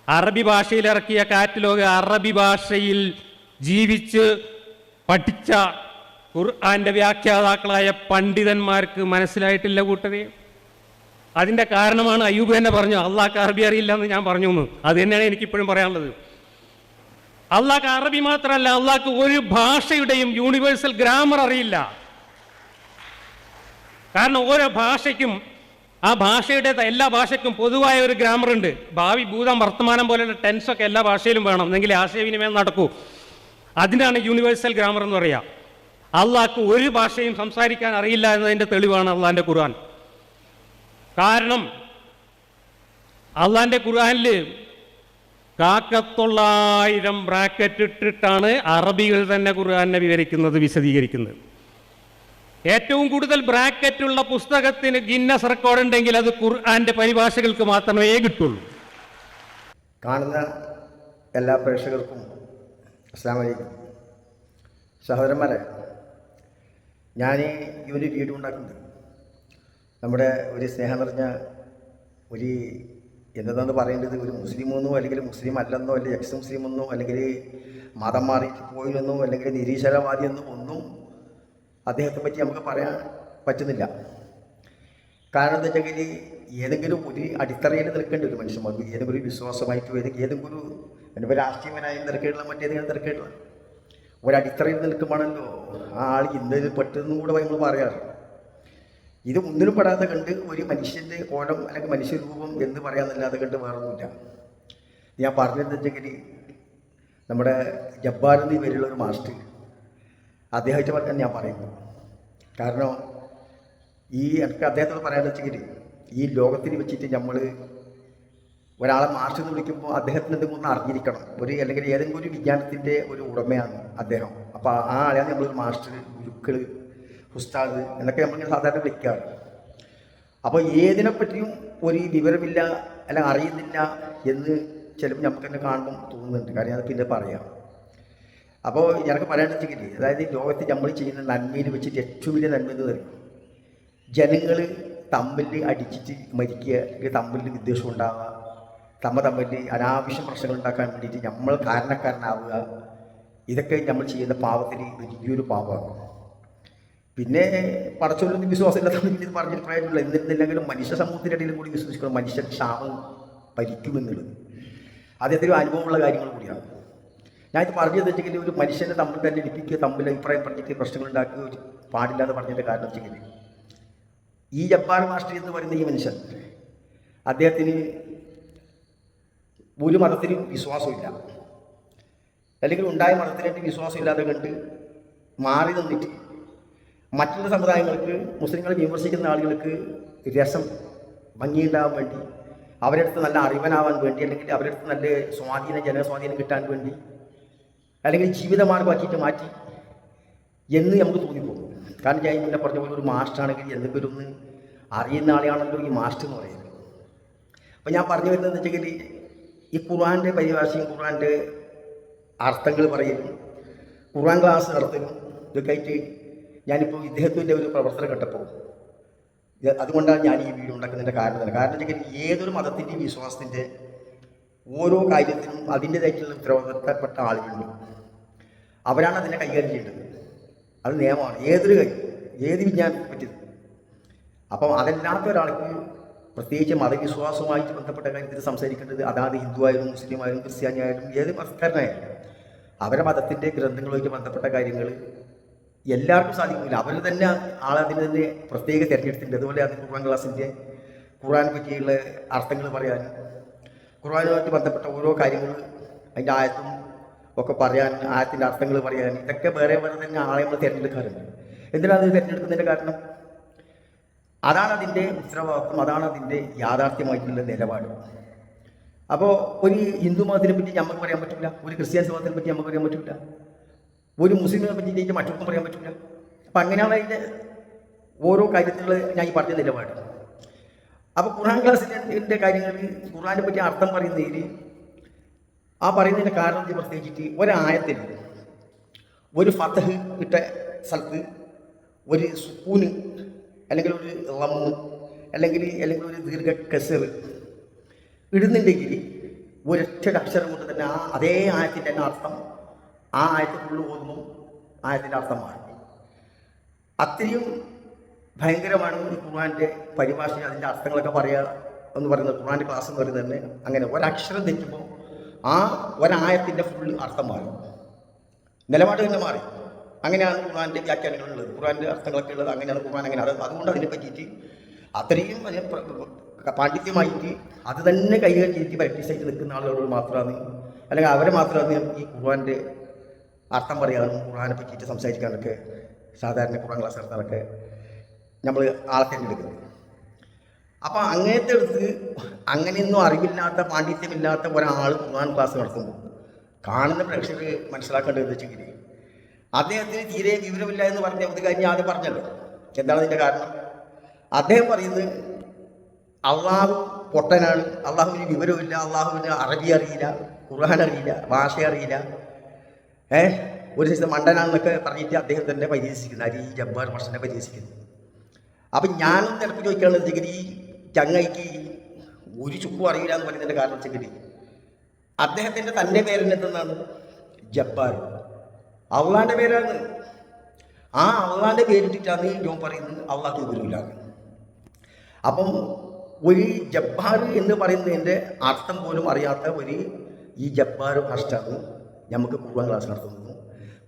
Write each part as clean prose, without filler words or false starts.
അറബി ഭാഷയിൽ ഇറക്കിയ കാറ്റലോഗ് അറബി ഭാഷയിൽ ജീവിച്ച് പഠിച്ച ഖുർആന്റെ വ്യാഖ്യാതാക്കളായ പണ്ഡിതന്മാർക്ക് മനസ്സിലായിട്ടില്ല കൂട്ടരെ. അതിൻ്റെ കാരണമാണ് അയ്യൂബ് തന്നെ പറഞ്ഞു അള്ളാഹ്ക്ക് അറബി അറിയില്ല എന്ന് ഞാൻ പറഞ്ഞു എന്ന്. അത് തന്നെയാണ് എനിക്കിപ്പോഴും പറയാനുള്ളത്. അള്ളാഹ്ക്ക് അറബി മാത്രമല്ല, അള്ളാഹ്ക്ക് ഒരു ഭാഷയുടെയും യൂണിവേഴ്സൽ ഗ്രാമർ അറിയില്ല. കാരണം ഓരോ ഭാഷയ്ക്കും ആ ഭാഷയുടെ എല്ലാ ഭാഷയ്ക്കും പൊതുവായ ഒരു ഗ്രാമർ ഉണ്ട്. ഭാവി, ഭൂതം, വർത്തമാനം പോലെയുള്ള ടെൻസൊക്കെ എല്ലാ ഭാഷയിലും വേണം, എന്നെങ്കിൽ ആശയവിനിമയം നടക്കൂ. അതിനാണ് യൂണിവേഴ്സൽ ഗ്രാമർ എന്ന് പറയുക. അള്ളാഹ്ക്ക് ഒരു ഭാഷയും സംസാരിക്കാൻ അറിയില്ല എന്നതിൻ്റെ തെളിവാണ് അള്ളാഹിൻ്റെ ഖുർആൻ. കാരണം അള്ളാഹിൻ്റെ ഖുർആനിൽ 900 ബ്രാക്കറ്റ് ഇട്ടിട്ടാണ് അറബികൾ തന്നെ ഖുർആനെ വിവരിക്കുന്നത്, വിശദീകരിക്കുന്നത്. ഏറ്റവും കൂടുതൽ ബ്രാക്കറ്റുള്ള പുസ്തകത്തിന് ഗിന്നസ് റെക്കോർഡ് ഉണ്ടെങ്കിൽ അത് ഖുർആന്റെ പരിഭാഷകൾക്ക് മാത്രമേ കിട്ടുള്ളൂ. കാണുന്ന എല്ലാ പ്രേക്ഷകർക്കും അസ്സലാമു അലൈക്കും. സഹോദരന്മാരെ, ഞാൻ ഈ ഒരു വീഡിയോ ഉണ്ടാക്കുന്നത് നമ്മുടെ ഒരു സ്നേഹം നിറഞ്ഞ ഒരു എന്നതാണെന്ന് പറയേണ്ടത്, ഒരു മുസ്ലിമെന്നോ അല്ലെങ്കിൽ മുസ്ലിം അല്ലെന്നോ അല്ലെങ്കിൽ എക്സ് മുസ്ലിം എന്നോ അല്ലെങ്കിൽ മതം മാറിയിട്ട് പോയെന്നോ അല്ലെങ്കിൽ നിരീശ്വരവാദി എന്നോ ഒന്നും അദ്ദേഹത്തെ പറ്റി നമുക്ക് പറയാൻ പറ്റുന്നില്ല. കാരണം എന്താ വെച്ചെങ്കിൽ ഏതെങ്കിലും ഒരു അടിത്തറയിൽ നിൽക്കേണ്ട ഒരു മനുഷ്യന്മാർക്ക് ഏതെങ്കിലും ഒരു വിശ്വാസമായിട്ടോ ഏതെങ്കിലും ഒരു എൻ്റെ രാഷ്ട്രീയപരമായ നിരക്കേടുള്ള മറ്റേതെങ്കിലും നിരക്കേടുള്ള ഒരടിത്തറയിൽ നിൽക്കുമ്പോഴല്ലോ ആ ആൾ ഇന്നതിൽ പെട്ടെന്നും കൂടെ നമ്മൾ പറയാറ്. ഇത് ഒന്നിനും പെടാതെ കണ്ട് ഒരു മനുഷ്യൻ്റെ കോലം അല്ലെങ്കിൽ മനുഷ്യരൂപം എന്ന് പറയാമെന്നല്ലാതെ കണ്ട് വേറൊന്നുമില്ല. ഞാൻ പറഞ്ഞതെന്ന് വെച്ചെങ്കിൽ നമ്മുടെ ജബ്ബാർ എന്ന പേരുള്ള ഒരു മാസ്റ്റർ, അദ്ദേഹത്തെ പറഞ്ഞാൽ ഞാൻ പറയുന്നു. കാരണം എനിക്ക് അദ്ദേഹത്തോട് പറയാൻ വെച്ചെങ്കിൽ ഈ ലോകത്തിൽ വെച്ചിട്ട് നമ്മൾ ഒരാളെ മാസ്റ്റർ എന്ന് വിളിക്കുമ്പോൾ അദ്ദേഹത്തിന് എന്തെങ്കിലും ഒന്ന് അറിഞ്ഞിരിക്കണം. അല്ലെങ്കിൽ ഏതെങ്കിലും ഒരു വിജ്ഞാനത്തിൻ്റെ ഒരു ഉടമയാണ് അദ്ദേഹം. അപ്പോൾ ആ ആളെയാണ് നമ്മളൊരു മാസ്റ്റർ, ഗുരുക്കൾ, ഉസ്താദ് എന്നൊക്കെ നമ്മളിങ്ങനെ സാധാരണ വിളിക്കാറ്. അപ്പോൾ ഏതിനെപ്പറ്റിയും ഒരു വിവരമില്ല അല്ലെങ്കിൽ അറിയുന്നില്ല എന്ന് ചിലപ്പോൾ നമുക്ക് തന്നെ കാണുമ്പം തോന്നുന്നുണ്ട്. കാര്യം അത് പിന്നെ പറയാം. അപ്പോൾ എനിക്ക് പറയാൻ വെച്ചെങ്കിൽ അതായത് ലോകത്ത് നമ്മൾ ചെയ്യുന്ന നന്മയിൽ വെച്ചിട്ട് ഏറ്റവും വലിയ നന്മ എന്ന് പറയും ജനങ്ങൾ തമ്മിൽ അടിച്ചിട്ട് മരിക്കുക, അല്ലെങ്കിൽ തമ്മിൽ വിദ്വേഷം ഉണ്ടാവുക, തമ്മിൽ അനാവശ്യം പ്രശ്നങ്ങൾ ഉണ്ടാക്കാൻ വേണ്ടിയിട്ട് നമ്മൾ കാരണക്കാരനാവുക, ഇതൊക്കെ നമ്മൾ ചെയ്യുന്ന പാവത്തിന് വലിയൊരു പാവമാണ്. പിന്നെ പടച്ചൊല്ലൊന്നും വിശ്വാസമില്ലാത്തവർ ഇത് പറഞ്ഞിട്ട് പ്രയോജനമില്ല. എന്നിരുന്നില്ലെങ്കിലും മനുഷ്യ സമൂഹത്തിൻ്റെ ഇടയിലും കൂടി വിശ്വസിക്കണം മനുഷ്യൻ ക്ഷാമം ഭരിക്കുമെന്നുള്ളത് അദ്ദേഹത്തിന് അനുഭവമുള്ള കാര്യങ്ങൾ കൂടിയാണ്. ഞാനിത് പറഞ്ഞത് വെച്ചെങ്കിൽ ഒരു മനുഷ്യനെ തമ്മിൽ തന്നെ ഇടിപ്പിക്കുക, തമ്മിൽ അഭിപ്രായം പറഞ്ഞിട്ട് പ്രശ്നങ്ങൾ ഉണ്ടാക്കുക പാടില്ലാതെ പറഞ്ഞതിൻ്റെ കാരണം വെച്ചെങ്കിൽ ഈ ജബ്ബാർ മാസ്റ്റർ എന്ന് പറയുന്ന ഈ മനുഷ്യൻ അദ്ദേഹത്തിന് ഒരു മതത്തിനും വിശ്വാസമില്ല, അല്ലെങ്കിൽ ഉണ്ടായ മതത്തിനായിട്ട് വിശ്വാസമില്ലാതെ കണ്ട് മാറി നിന്നിട്ട് മറ്റുള്ള സമുദായങ്ങൾക്ക്, മുസ്ലിങ്ങളെ വിമർശിക്കുന്ന ആളുകൾക്ക് രസം ഭംഗിയുണ്ടാകാൻ വേണ്ടി, അവരുടെ അടുത്ത് നല്ല അറിവനാവാൻ വേണ്ടി, അല്ലെങ്കിൽ അവരുടെ അടുത്ത് നല്ല ജനസ്വാധീനം കിട്ടാൻ വേണ്ടി, അല്ലെങ്കിൽ ജീവിതമാർഗമാക്കിയിട്ട് മാറ്റി എന്ന് നമുക്ക് തോന്നിപ്പോകും. കാരണം ഞാൻ മുന്നേ പറഞ്ഞ പോലെ ഒരു മാസ്റ്ററാണെങ്കിൽ എന്തെങ്കിലും ഒന്ന് അറിയുന്ന ആളെയാണല്ലോ ഈ മാസ്റ്റർ എന്ന് പറയുന്നത്. അപ്പോൾ ഞാൻ പറഞ്ഞു വരുന്നതെന്ന് വെച്ചെങ്കിൽ ഈ ഖുർആൻ്റെ പരിഭാഷയും ഖുർആൻ്റെ അർത്ഥങ്ങൾ പറയലും ഖുർആൻ ക്ലാസ് നടത്തലും ഇതൊക്കെ ആയിട്ട് ഞാനിപ്പോൾ ഇദ്ദേഹത്തിൻ്റെ ഒരു പ്രവർത്തനം കണ്ടപ്പോൾ അതുകൊണ്ടാണ് ഞാൻ ഈ വീഡിയോ ഉണ്ടാക്കുന്നതിൻ്റെ കാരണം തന്നെ. കാരണം വെച്ചാൽ ഏതൊരു മതത്തിൻ്റെയും വിശ്വാസത്തിൻ്റെ ഓരോ കാര്യത്തിനും അതിൻ്റേതായിട്ടുള്ള ഉത്തരവാദിത്തപ്പെട്ട ആളുകളുണ്ട്. അവരാണ് അതിനെ കൈകാര്യം ചെയ്യേണ്ടത്. അത് നിയമമാണ് ഏതൊരു കാര്യം, ഏത് വിജ്ഞാനത്തെ പറ്റിയത്. അപ്പം അതല്ലാത്ത ഒരാൾക്ക് പ്രത്യേകിച്ച് മതവിശ്വാസവുമായിട്ട് ബന്ധപ്പെട്ട കാര്യത്തിൽ സംസാരിക്കേണ്ടത് അതാത് ഹിന്ദുവായാലും മുസ്ലിം ആയാലും ക്രിസ്ത്യാനി ആയാലും ഏത് മതക്കാരനായാലും അവരുടെ മതത്തിൻ്റെ ഗ്രന്ഥങ്ങളുമായിട്ട് ബന്ധപ്പെട്ട കാര്യങ്ങൾ എല്ലാവർക്കും സാധിക്കില്ല. അവർ തന്നെ ആളതിന് തന്നെ പ്രത്യേക തിരഞ്ഞെടുത്തിട്ടുണ്ട്. അതുപോലെ അത് ഖുർആൻ ക്ലാസിൻ്റെ ഖുർആനെ പറ്റിയുള്ള അർത്ഥങ്ങൾ പറയാനും ഖുർആനുമായിട്ട് ബന്ധപ്പെട്ട ഓരോ കാര്യങ്ങൾ അതിൻ്റെ ആയത്തും ഒക്കെ പറയാൻ, ആയത്തിൻ്റെ അർത്ഥങ്ങൾ പറയാൻ, ഇതൊക്കെ വേറെ വേറെ തന്നെ ആളെ നമ്മൾ തിരഞ്ഞെടുക്കാറുണ്ട്. എന്തിനാണ് അത് തിരഞ്ഞെടുക്കുന്നതിൻ്റെ കാരണം? അതാണ് അതിൻ്റെ ഉത്തരവാദിത്വം, അതാണ് അതിൻ്റെ യാഥാർത്ഥ്യമായിട്ടുള്ള നിലപാട്. അപ്പോൾ ഒരു ഹിന്ദു മതത്തിനെ പറ്റി നമുക്ക് പറയാൻ പറ്റില്ല, ഒരു ക്രിസ്ത്യൻ മതത്തിനെ പറ്റി നമുക്ക് പറയാൻ പറ്റില്ല, ഒരു മുസ്ലിമിനെ പറ്റി മറ്റൊന്നും പറയാൻ പറ്റില്ല. അപ്പം അങ്ങനെയാണ് അതിൻ്റെ ഓരോ കാര്യത്തിലുള്ള ഞാൻ ഈ പറഞ്ഞ നിലപാട്. അപ്പോൾ ഖുർആൻ ക്ലാസിൻ്റെ കാര്യങ്ങൾ ഖുർആനെ പറ്റി അർത്ഥം പറയുന്നതിൽ ആ പറയുന്നതിൻ്റെ കാരണം പ്രത്യേകിച്ചിട്ട് ഒരായത്തിൽ ഒരു ഫതഹ് ഇട്ട സ്ഥലത്ത് ഒരു സുക്കൂന് അല്ലെങ്കിൽ ഒരു റമ്മ് അല്ലെങ്കിൽ ഒരു ദീർഘ കസർ ഇടുന്നുണ്ടെങ്കിൽ ഒരൊറ്റ അക്ഷരം കൊണ്ട് തന്നെ ആ അതേ ആയത്തിൻ്റെ തന്നെ അർത്ഥം ആ ആയത്ത് ഫുള്ള് ഓതുമ്പോൾ ആയത്തിൻ്റെ അർത്ഥം മാറി. അത്രയും ഭയങ്കരമാണ് ഈ ഖുർആൻ്റെ പരിഭാഷ, അതിൻ്റെ അർത്ഥങ്ങളൊക്കെ പറയുക എന്ന് പറയുന്നത്. ഖുർആൻ്റെ ക്ലാസ് എന്ന് പറയുന്നത് തന്നെ അങ്ങനെ ഒരക്ഷരം തെറ്റുമ്പോൾ ആ ഒരായത്തിൻ്റെ ഫുള്ള് അർത്ഥം മാറി, നിലപാട് തന്നെ മാറി. അങ്ങനെയാണ് ഖുർആൻ്റെ വ്യാഖ്യാനങ്ങളുള്ളത്, ഖുർആൻ്റെ അർത്ഥങ്ങളൊക്കെ ഉള്ളത്. അങ്ങനെയാണ് ഖുർആൻ അങ്ങനെ. അതുകൊണ്ട് അതിനെ പറ്റിയിട്ട് അത്രയും പാണ്ഡിത്യമായിട്ട് അത് തന്നെ കൈകാര്യം ചെയ്തിട്ട് പ്രാക്ടീസായിട്ട് നിൽക്കുന്ന ആളുകളോട് മാത്രമാണ്, അല്ലെങ്കിൽ അവരെ മാത്രമാണ് ഈ ഖുർആൻ്റെ അർത്ഥം പറയാനും ഖുർആനെ പറ്റിയിട്ട് സംസാരിക്കാനൊക്കെ സാധാരണ ഖുർആൻ ക്ലാസ് നടത്താനൊക്കെ നമ്മൾ ആളെ തിരഞ്ഞെടുക്കുന്നത്. അപ്പോൾ അങ്ങനത്തെ അടുത്ത് അങ്ങനെയൊന്നും അറിവില്ലാത്ത പാണ്ഡിത്യമില്ലാത്ത ഒരാൾ ഖുർആൻ ക്ലാസ് നടത്തുമ്പോൾ കാണുന്ന പ്രേക്ഷകർ മനസ്സിലാക്കേണ്ടത് വെച്ചെങ്കിൽ അദ്ദേഹത്തിന് തീരെ വിവരമില്ല എന്ന് പറഞ്ഞ ഒരു കാര്യം ആദ്യം പറഞ്ഞല്ലോ. എന്താണ് അതിൻ്റെ കാരണം? അദ്ദേഹം പറയുന്നത് അള്ളാഹു പൊട്ടനാണ്, അള്ളാഹുവിന് വിവരമില്ല, അള്ളാഹുവിന് അറബി അറിയില്ല, ഖുർആൻ അറിയില്ല, ഭാഷ അറിയില്ല, ഒരു ദിവസം മണ്ടനാണെന്നൊക്കെ പറഞ്ഞിട്ട് അദ്ദേഹം തന്നെ പരിഹസിക്കുന്നു. ഈ ജബ്ബാർ മാഷിനെ പരിഹസിക്കുന്നു. അപ്പം ഞാനും ചിലപ്പോൾ ചോദിക്കാനുള്ളത് വെച്ചെങ്കിൽ ഈ ചങ്ങയ്ക്ക് ഒരു ചുക്കും അറിയില്ല എന്ന് പറയുന്നതിൻ്റെ കാരണം വെച്ചെങ്കിൽ അദ്ദേഹത്തിൻ്റെ തൻ്റെ പേരെന്നെന്താണ് ജബ്ബാർ, അള്ളാൻ്റെ പേരാണ്. ആ അള്ളാൻ്റെ പേരിട്ടിട്ടാണ് ജോൻ പറയുന്നത് അള്ളാഹ്ക്ക് വിവരമില്ല. അപ്പം ഒരു ജബ്ബാർ എന്ന് പറയുന്നതിൻ്റെ അർത്ഥം പോലും അറിയാത്ത ഒരു ഈ ജബ്ബാർ ഭാഷയാണ് നമുക്ക് ഖുർആൻ ക്ലാസ് നടത്തുന്നതും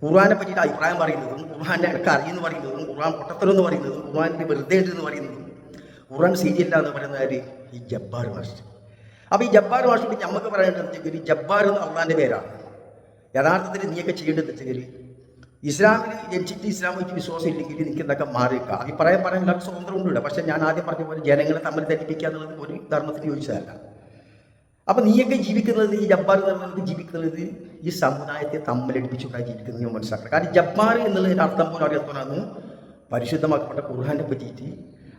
ഖുർആനെ പറ്റിയിട്ട് അഭിപ്രായം പറയുന്നതും ഖുർആനെ എനിക്ക് അറിയുമെന്ന് പറയുന്നതും ഖുർആൻ പൊട്ടത്തരം എന്ന് പറയുന്നതും ഖുർആൻ്റെ വെറുതെ ഉണ്ട് എന്ന് പറയുന്നതും ഖുർആൻ ശരിയല്ല എന്ന് പറയുന്നത് ഈ ജബ്ബാർ ഭാഷ. അപ്പോൾ ഈ ജബ്ബാർ ഭാഷയ്ക്ക് നമുക്ക് പറയേണ്ടത് ജബ്ബാർ എന്ന് അള്ളാൻ്റെ പേരാണ്. യഥാർത്ഥത്തിൽ നീയൊക്കെ ചെയ്യേണ്ടത് വെച്ചെങ്കിൽ ഇസ്ലാമിൽ ജനിച്ചിട്ട് ഇസ്ലാമിക്ക് വിശ്വാസം ഇല്ലെങ്കിൽ എനിക്ക് എന്തൊക്കെ മാറിയേക്കുക. അഭിപ്രായം പറയാൻ എല്ലാവർക്കും സ്വതന്ത്രം ഉണ്ടില്ല. പക്ഷേ ഞാൻ ആദ്യം പറഞ്ഞ പോലെ ജനങ്ങളെ തമ്മിൽ തെറ്റിപ്പിക്കുക എന്നുള്ളത് ഒരു ധർമ്മത്തിന് ചോദിച്ചതല്ല. അപ്പം നീയൊക്കെ ജീവിക്കുന്നത് ഈ ജബ്ബാർ എന്ന് പറഞ്ഞാൽ ജീവിക്കുന്നത് ഈ സമുദായത്തെ തമ്മിലടിപ്പിച്ചുകൊണ്ടാണ് ജീവിക്കുന്നത് ഞാൻ മനസ്സിലാക്കണം. കാരണം ജബ്ബാർ എന്നുള്ളതിൻ്റെ അർത്ഥം പോലും അറിയാത്തവനാണ് പരിശുദ്ധമാക്കപ്പെട്ട ഖുർആനെ പറ്റിയിട്ട്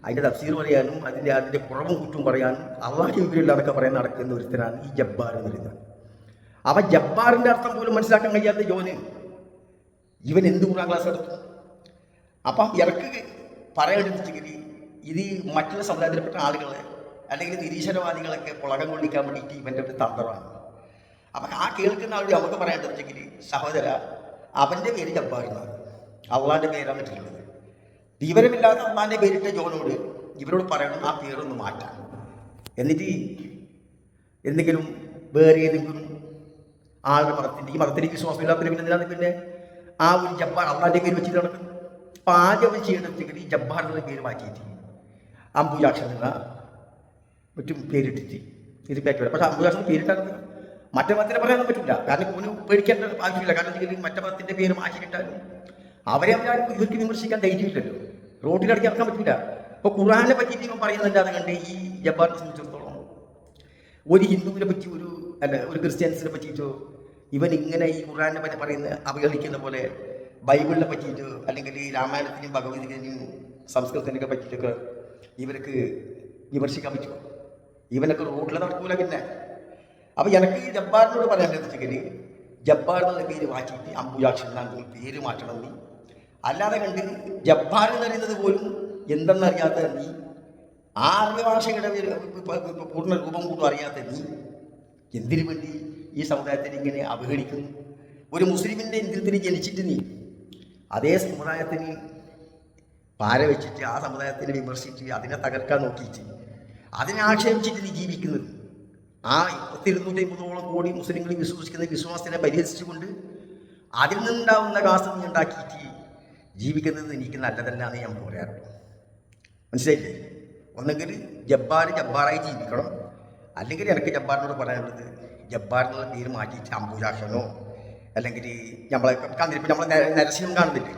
അതിൻ്റെ തഫ്സീർ പറയാനും അതിൻ്റെ കുറവും കുറ്റും പറയാനും അള്ളാഹ് വിവരമില്ലാതൊക്കെ പറയാൻ നടക്കുന്ന ഒരുത്തനാണ് ഈ ജബ്ബാർ എന്ന് പറയുന്നത്. അപ്പം ജബ്ബാറിൻ്റെ അർത്ഥം പോലും മനസ്സിലാക്കാൻ കഴിയാത്ത ജോന് ഇവൻ എന്ത് ഖുർആൻ ക്ലാസ് എടുത്തു? അപ്പം ഇറക്ക് പറയാനെടുത്തെങ്കിൽ ഇത് മറ്റുള്ള സമുദായത്തിൽപ്പെട്ട ആളുകളെ അല്ലെങ്കിൽ നിരീശ്വരവാദികളൊക്കെ പുളകം കൊള്ളിക്കാൻ വേണ്ടിയിട്ട് ഇവൻ്റെ ഒരു തന്ത്രമാണ്. അപ്പം ആ കേൾക്കുന്ന ആളോട് നമുക്ക് പറയാണ്ടെങ്കിൽ സഹോദര അവൻ്റെ പേര് ജബ്ബാർ എന്നാണ്, അള്ളാൻ്റെ പേരാണ് ഇട്ടിട്ടുള്ളത്. വിവരമില്ലാത്ത അള്ളാൻ്റെ പേരിട്ട ജോനോട് ഇവരോട് പറയണം ആ പേരൊന്ന് മാറ്റാൻ. എന്നിട്ട് എന്തെങ്കിലും വേറെ ഏതെങ്കിലും ആളുടെ മതത്തിൻ്റെ ഈ മതത്തിലേക്ക് വിശ്വാസമില്ലാത്ത പിന്നെ ആ ഒരു ജബ്ബാർ അള്ളാൻ്റെ പേര് വെച്ചിട്ട് നടക്കുന്നു. അപ്പം ആദ്യം അവർ ചെയ്യേണ്ടതെങ്കിൽ ഈ ജബ്ബാർ എന്നുള്ള പേര് മാറ്റിയിട്ട് അംബുജാക്ഷൻ എന്ന മറ്റും പേരിട്ടിട്ട് ഇത് പറ്റില്ല. പക്ഷേ അംബുജാക്ഷൻ പേരിട്ടാൽ മറ്റേ മതത്തിനെ പറയാനൊന്നും പറ്റില്ല. കാരണം ഒന്ന് പേടിക്കേണ്ട ആവശ്യമില്ല. കാരണം എന്തെങ്കിലും മറ്റേ മതത്തിൻ്റെ പേര് മാറ്റിയിട്ടാലും അവരാരും ഇവർക്ക് വിമർശിക്കാൻ ധൈര്യമില്ലല്ലോ, റോട്ടിലടക്കി ഇറക്കാൻ പറ്റില്ല. അപ്പോൾ ഖുർആനെ പറ്റിയിട്ട് ഇവൻ പറയുന്നതല്ലാതെ കണ്ട് ഈ ജബ്ബാറിനെ സംബന്ധിച്ചിടത്തോളം ഒരു ഹിന്ദുവിനെ പറ്റി ഒരു ക്രിസ്ത്യൻസിനെ പറ്റിയിട്ടോ ഇവൻ ഇങ്ങനെ ഈ ഖുർആനെ പറ്റി പറയുന്ന അവഹേളിക്കുന്ന പോലെ ബൈബിളിനെ പറ്റിയിട്ടോ അല്ലെങ്കിൽ ഈ രാമായണത്തിനും ഭഗവത്ഗീതയും സംസ്കൃതത്തിനൊക്കെ പറ്റിയിട്ടൊക്കെ ഇവർക്ക് വിമർശിക്കാൻ പറ്റുമോ? ഇവനൊക്കെ റോട്ടിൽ നടക്കൂല. പിന്നെ അപ്പോൾ എനിക്ക് ഈ ജബ്ബാറിനോട് പറയാൻ വെച്ചെങ്കിൽ ജബ്ബാർ എന്നുള്ള പേര് മാറ്റിയിട്ട് അംബുജാക്ഷൻ എന്നാണ് പേര് മാറ്റണം നീ. അല്ലാതെ കണ്ട് ജബ്ബാർ എന്ന് പറയുന്നത് പോലും എന്തെന്നറിയാത്ത നീ, ആർയ ഭാഷയുടെ പൂർണ്ണ രൂപം കൂട്ടും അറിയാത്ത നീ എന്തിനു വേണ്ടി ഈ സമുദായത്തിന് ഇങ്ങനെ അവഹേളിക്കുന്നു? ഒരു മുസ്ലിമിൻ്റെ ഇന്ത്യത്തിന് ജനിച്ചിട്ട് നീ അതേ സമുദായത്തിന് പാര വെച്ചിട്ട് ആ സമുദായത്തിനെ വിമർശിച്ച് അതിനെ തകർക്കാൻ നോക്കിയിട്ട് അതിനെ ആക്ഷേപിച്ചിട്ട് നീ ജീവിക്കുന്നത്. ആ 250 കോടി മുസ്ലിങ്ങൾ വിശ്വസിക്കുന്ന വിശ്വാസത്തിനെ പരിഹസിച്ചുകൊണ്ട് അതിൽ നിന്നുണ്ടാവുന്ന കാശ് നീ ഉണ്ടാക്കിയിട്ട് ജീവിക്കുന്നത് എനിക്ക് നല്ലതല്ല എന്ന് നമുക്ക് പറയാറുള്ളൂ. മനസ്സിലായില്ലേ? ഒന്നെങ്കിൽ ജബ്ബാറായി ജീവിക്കണം, അല്ലെങ്കിൽ എനിക്ക് ജബ്ബാറിനോട് പറയാനുള്ളത് ജബ്ബാർ എന്നുള്ള പേര് മാറ്റിയിട്ട് അംബുജാക്ഷനോ അല്ലെങ്കിൽ നമ്മളെ കണ്ടിരിപ്പം നമ്മളെ നരസിംഹം കാണുന്നില്ലേ,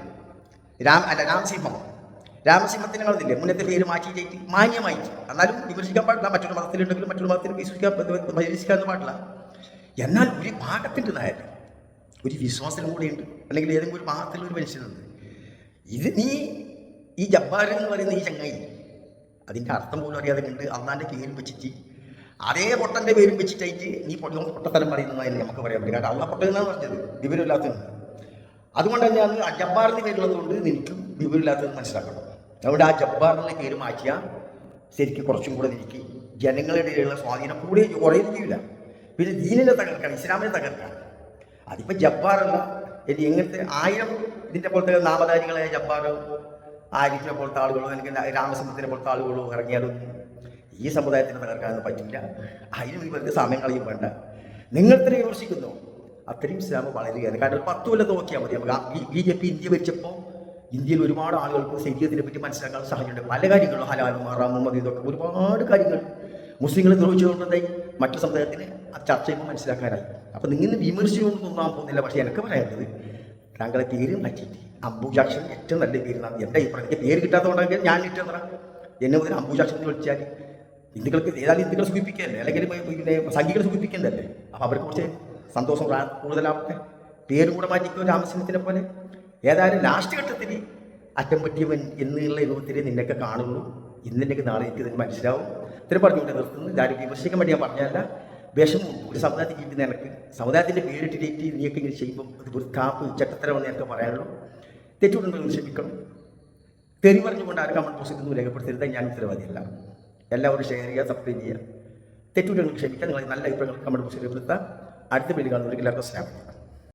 രാമസിംഹത്തിന് കാണുന്നില്ലേ, മുന്നത്തെ പേര് മാറ്റിയിട്ട് മാന്യമായിട്ട്. എന്നാലും വിമർശിക്കാൻ പാടില്ല, മറ്റൊരു മതത്തിലുണ്ടെങ്കിലും മറ്റൊരു മതത്തിൽ പരിഹസിക്കാൻ പാടില്ല. എന്നാൽ ഒരു ഭാഗത്തിൻ്റെ നായർ ഒരു വിശ്വാസത്തിനും കൂടെയുണ്ട്, അല്ലെങ്കിൽ ഏതെങ്കിലും ഒരു ഭാഗത്തിലൊരു മനുഷ്യനുണ്ട്. ഇത് നീ ഈ ജബ്ബാർ എന്ന് പറയുന്ന ഈ ചങ്ങായി അതിൻ്റെ അർത്ഥം പോലും അറിയാതെ കണ്ട് അള്ളാൻ്റെ പേരും വെച്ചിട്ട് അതേ പൊട്ടൻ്റെ പേരും വെച്ചിട്ടായിട്ട് നീ പൊട്ടത്തരം പറയുന്നതായി നമുക്ക് പറയാൻ പറ്റും. കാരണം അള്ളാഹ് പൊട്ടൻ എന്നാണ് പറഞ്ഞത്, വിവരമില്ലാത്തത്. അതുകൊണ്ട് തന്നെയാണ് ആ ജബ്ബാറിൻ്റെ പേരുള്ളത് കൊണ്ട് നിനക്കും വിവരമില്ലാത്തത് മനസ്സിലാക്കണം. അതുകൊണ്ട് ആ ജബ്ബാറിൻ്റെ പേര് മാറ്റിയാൽ ശരിക്കും കുറച്ചും കൂടെ നിനക്ക് ജനങ്ങളുടെ ഇടയിലുള്ള സ്വാധീനം കൂടെ കുറയുകയില്ല. പിന്നെ ദീനിനെ തകർക്കാൻ, ഇസ്ലാമിനെ തകർക്കാൻ. അതിപ്പോൾ ജബ്ബാറല്ല, ഇനി എങ്ങനത്തെ 1000 ഇതിൻ്റെ പോലത്തെ നാമധാരികളായ ജബ്ബാറോ ആരിഫിനെ പോലത്തെ ആളുകളോ എനിക്ക് രാമചന്ദ്രനെ പോലത്തെ ആളുകളോ ഇറങ്ങിയാലും ഈ സമുദായത്തിന് തകർക്കാനൊന്നും പറ്റില്ല. അതിനും ഇവർക്ക് സമയം കളയും വേണ്ട. നിങ്ങൾ ഇത്രയും വിമർശിക്കുന്നു, അത്രയും ഇസ്ലാം വളരുകയാണ്. കാരണം 10 കൊല്ലം നോക്കിയാൽ മതി. നമുക്ക് BJP ഇന്ത്യ ഭരിച്ചപ്പോൾ ഇന്ത്യയിൽ ഒരുപാട് ആളുകൾക്ക് ശരീരത്തിനെ പറ്റി മനസ്സിലാക്കാൻ സാഹചര്യമുണ്ട്. പല കാര്യങ്ങളും ഹലാലും ഹറാമും മതി, ഇതൊക്കെ ഒരുപാട് കാര്യങ്ങൾ മുസ്ലിങ്ങൾ ദ്രോഹിച്ചുകൊണ്ടായി മറ്റു സമുദായത്തിന് ചർച്ച ചെയ്യുമ്പോൾ മനസ്സിലാക്കാനായി. അപ്പോൾ നിങ്ങൾ വിമർശിച്ചുകൊണ്ട് തോന്നാൻ പോകുന്നില്ല. പക്ഷേ എനിക്ക് പറയുന്നത് താങ്കളെ പേര് മാറ്റിയിട്ട് അംബുജാക്ഷൻ ഏറ്റവും നല്ല പേരിനാണ് എൻ്റെ അഭിപ്രായം. എനിക്ക് പേര് കിട്ടാത്തതുകൊണ്ടെങ്കിൽ ഞാൻ ഇട്ടെന്ന എന്നെ മുതൽ അംബുജാക്ഷൻ എന്ന് വിളിച്ചാൽ ഹിന്ദുക്കൾക്ക് ഏതായാലും ഹിന്ദുക്കളെ സൂചിപ്പിക്കല്ലേ, അല്ലെങ്കിൽ പിന്നെ സംഘികളെ സൂചിപ്പിക്കേണ്ടല്ലേ. അപ്പോൾ അവർക്ക് കുറച്ച് സന്തോഷം കൂടുതലാവട്ടെ. പേരും കൂടെ മാറ്റിക്കോ രാമസിംഹത്തിനെ പോലെ. ഏതായാലും ലാസ്റ്റ് ഘട്ടത്തിൽ അറ്റം പറ്റിയവൻ എന്നുള്ള രൂപത്തിൽ നിന്നൊക്കെ കാണുള്ളൂ. ഇന്നെനിക്ക് നാളെ എനിക്ക് ഇതിന് മനസ്സിലാവും. ഇത്രയും പറഞ്ഞുകൊണ്ട് നിർത്തുന്നു. ഇതാരും വിമർശിക്കാൻ വേണ്ടി ഞാൻ പറഞ്ഞല്ല. വിഷമം ഒരു സമുദായത്തിൽ ജീവിക്കുന്ന എനിക്ക് സമുദായത്തിൻ്റെ പേരിട്ടിട്ട് നീയൊക്കെ ഇങ്ങനെ ചെയ്യുമ്പോൾ അത് ഒരു കാപ്പ് ചട്ടത്തരമെന്ന് എനിക്ക് പറയാനുള്ളൂ. തെറ്റുകൊണ്ടെന്ന് ക്ഷമിക്കണം. തെറി പറഞ്ഞുകൊണ്ട് ആരും കമൻറ്റ് ബോക്സിൽ രേഖപ്പെടുത്തരുത്. ഞാൻ ഉത്തരവാദിയല്ല. എല്ലാവരും ഷെയർ ചെയ്യുക, സബ്സ്ക്രൈബ് ചെയ്യുക. തെറ്റുകൊണ്ടെങ്കിൽ ക്ഷമിക്കാൻ. നിങ്ങൾ നല്ല അഭിപ്രായങ്ങൾ കമൻറ്റ് ബോക്സിൽ രേഖപ്പെടുത്തുക. അടുത്ത വീഡിയോ കാണുന്നവർക്ക് എല്ലാവർക്കും സ്നേഹം.